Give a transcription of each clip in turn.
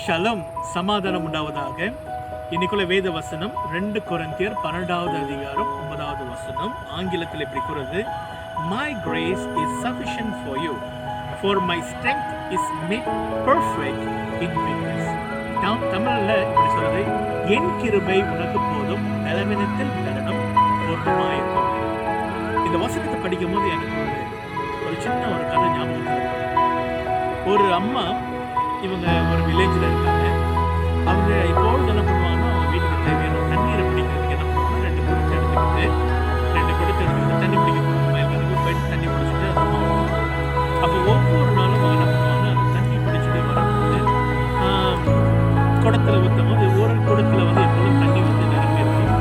ஷலம், சமாதானம் உண்டாவதாக. இன்னைக்குள்ள வேத வசனம் 2 கொரிந்தியர் 12வது அதிகாரம் 9வது வசனம். ஆங்கிலத்தில் இப்படி கூறுது, My grace is sufficient for you, for my strength is made perfect in weakness. தமிழ்ல இப்படி சொல்றது, என் கிருபை உனக்கு போதும், பலவீனத்தில் நடனம் பூர்ணமாயிருக்கும். இந்த வசனத்தை படிக்கும் போது எனக்கு ஒரு சின்ன ஒரு கதை ஞாபகத்தில். ஒரு அம்மா, இவங்க ஒரு வில்லேஜில் இருக்காங்க. அவங்க இப்போது என்ன பண்ணுவாங்கன்னா, அவங்க வீட்டுக்கு தேவையான தண்ணீரை பிடிக்கிறதுக்கு என்ன பண்ணுவாங்க, 2 குடத்தை எடுத்துக்கிட்டு தண்ணி பிடிக்க போவாங்க. வயல்களுக்கு போயிட்டு தண்ணி பிடிச்சிட்டு அந்த அம்மா வருவாங்க. அப்போ ஒவ்வொரு நாளும் அவங்க என்ன பண்ணுவாங்க, அந்த தண்ணி பிடிச்சிட்டு வரும்போது குடத்தில் ஊற்றும் போது ஒரு குடத்தில் வந்து எப்போதும் தண்ணி வந்து நிரம்பியிருக்கும்,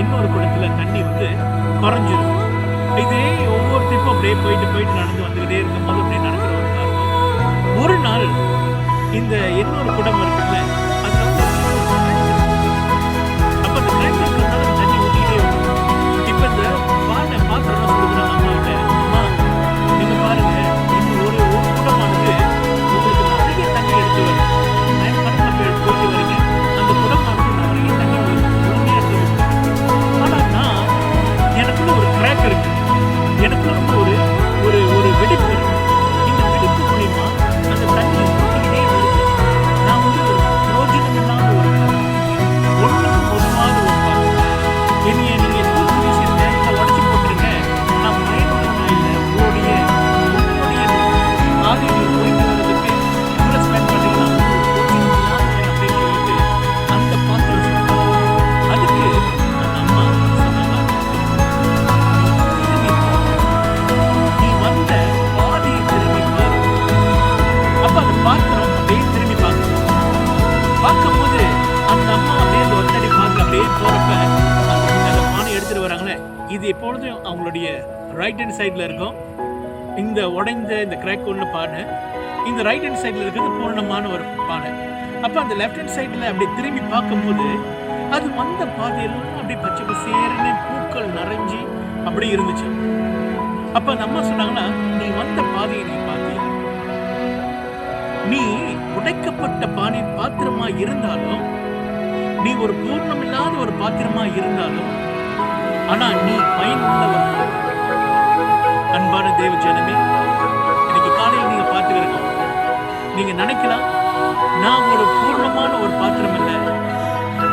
இன்னொரு குடத்தில் தண்ணி வந்து குறைஞ்சிருக்கும். இதே ஒவ்வொரு ட்ரிப்பும் அப்படியே போயிட்டு நடந்து வந்துக்கிட்டே இருக்கும்போது அப்படியே நடக்கிற ஒரு காரணம். ஒரு நாள் இந்த இன்னொரு குடம் இருக்குல்ல, அதுல வந்து அப்ப அந்த கிராக்னால தண்ணி ஊற்றிக்கிட்டே வரும். இப்ப இந்த பாத்திரம் சொல்லுறாங்க அம்மாவிட்ட, அம்மா நீங்க பாருங்க, இந்த ஒரு குடமானது உங்களுக்கு நிறைய தண்ணி எடுத்து வரும். போயிட்டு வரீங்க, அந்த குடமானது நிறைய தண்ணி முழுமையா எடுத்து வரும். ஆனா நான் எனக்குள்ள ஒரு கிராக் இருக்கு, எனக்குள்ள வந்து ஒரு ஒரு வெடிப்பு இருக்கு. இந்த வெடிப்பு மூலியமா அந்த தண்ணி ஊற்றிக்கிட்டே வருது. நான் வந்து ஒரு பிரோஜனம் இல்லாத ஒரு ஒன்றுக்கும் பொதுவாக ஒரு பாத்திரம். என்னைய நீங்க தூக்கி வீசிருங்க, இல்லை உடச்சி போட்டுருங்க, நான் பயனுள்ளவனா இல்லை. உங்களுடைய ஆதியில் போயிட்டு வர்றதுக்கு இவ்வளோ ஸ்பெண்ட் பண்ணிக்கலாம் அப்படின்னு சொல்லிட்டு அந்த பாத்திரம் சொன்னாங்க. அதுக்கு அந்த அம்மா சொன்னாங்க, நீ வந்த பாதியை திரும்பி பாரு. அப்ப அந்த பாத்திரம் அப்படியே திரும்பி பார்க்கும்போது அந்த அம்மா அப்படியே அந்த ஒத்தடி பார்க்க அப்படியே போறப்ப அந்த பானை எடுத்துட்டு வராங்களே, இது எப்பொழுதும் அவங்களுடைய ரைட் ஹேண்ட் சைட்ல இருக்கும். இந்த உடைந்த இந்த கிராக் ஒன்று பானை, இந்த ரைட் ஹேண்ட் சைட்ல இருக்கிறது பூர்ணமான ஒரு பானை. அப்ப அந்த லெஃப்ட் ஹேண்ட் சைட்ல அப்படி திரும்பி பார்க்கும்போது அது வந்த பாதையெல்லாம் அப்படியே பச்சை பசேர்னு பூக்கள் நிறைஞ்சி அப்படி இருந்துச்சு. அப்ப அந்த அம்மா சொன்னாங்கன்னா, நீ வந்த பாதையை நீ பார்த்தியா? நீ உடைக்கப்பட்ட பாத்திரமா இருந்தாலும், நீ ஒரு பூர்ணம் இல்லாத ஒரு பாத்திரமா இருந்தாலும், ஆனா நீ பயனுள்ளவர். அன்பான தேவ ஜனமே, இன்னைக்கு காலையில் நீங்க பார்த்துக்கிறோம், நீங்க நினைக்கலாம், நான் ஒரு பூர்ணமான ஒரு பாத்திரம் இல்லை,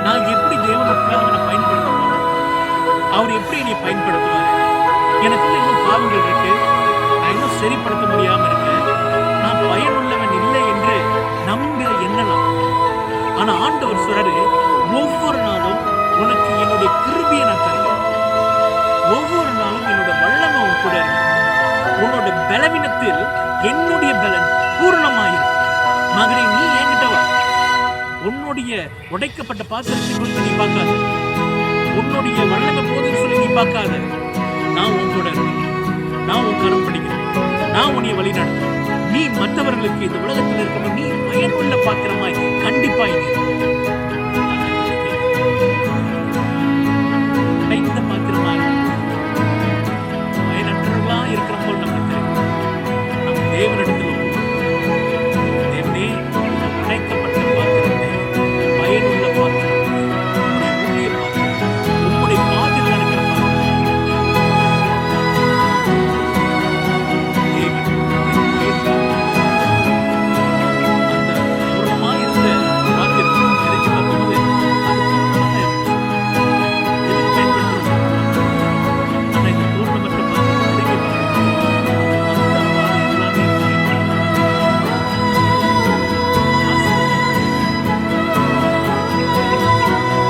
நான் எப்படி தேவனுக்காக நான் பயன்படுத்த போறேன், அவர் எப்படி நீ பயன்படுத்துவாரு, எனக்கு இன்னும் பாவங்கள் இருக்கு, நான் இன்னும் சரிப்படுத்த முடியாம இருக்கேன், நான் பயனுள்ளவன் இல்லை என்று நம்ப எண்ணலாம். ஆனா ஆண்டவர் சொல்றாரு, ஒவ்வொரு நாளும் உனக்கு என்னுடைய கிருபையை நான் தருவேன், ஒவ்வொரு நாளும் என்னோட வல்லமை உன் கூட இருக்கு, உன்னோட பலவீனத்தில் என்னுடைய பலன் பூர்ணமாயிருக்கு. மகனே, நீ என்கிட்ட வா. உன்னுடைய உடைக்கப்பட்ட பாத்திரத்தை குறித்து நீ பார்க்காத, உன்னுடைய வல்லமை போதுன்னு சொல்லி நீ பார்க்காத. நான் உன் கூட இருக்கேன், நான் உன் கரம் பிடிக்கிறேன், நான் உன்னை வழி நடத்துறேன். நீ மற்றவர்களுக்கு இந்த உலகத்தில் இருக்கணும், நீ பயனுள்ள பாத்திரமாய் கண்டிப்பாய்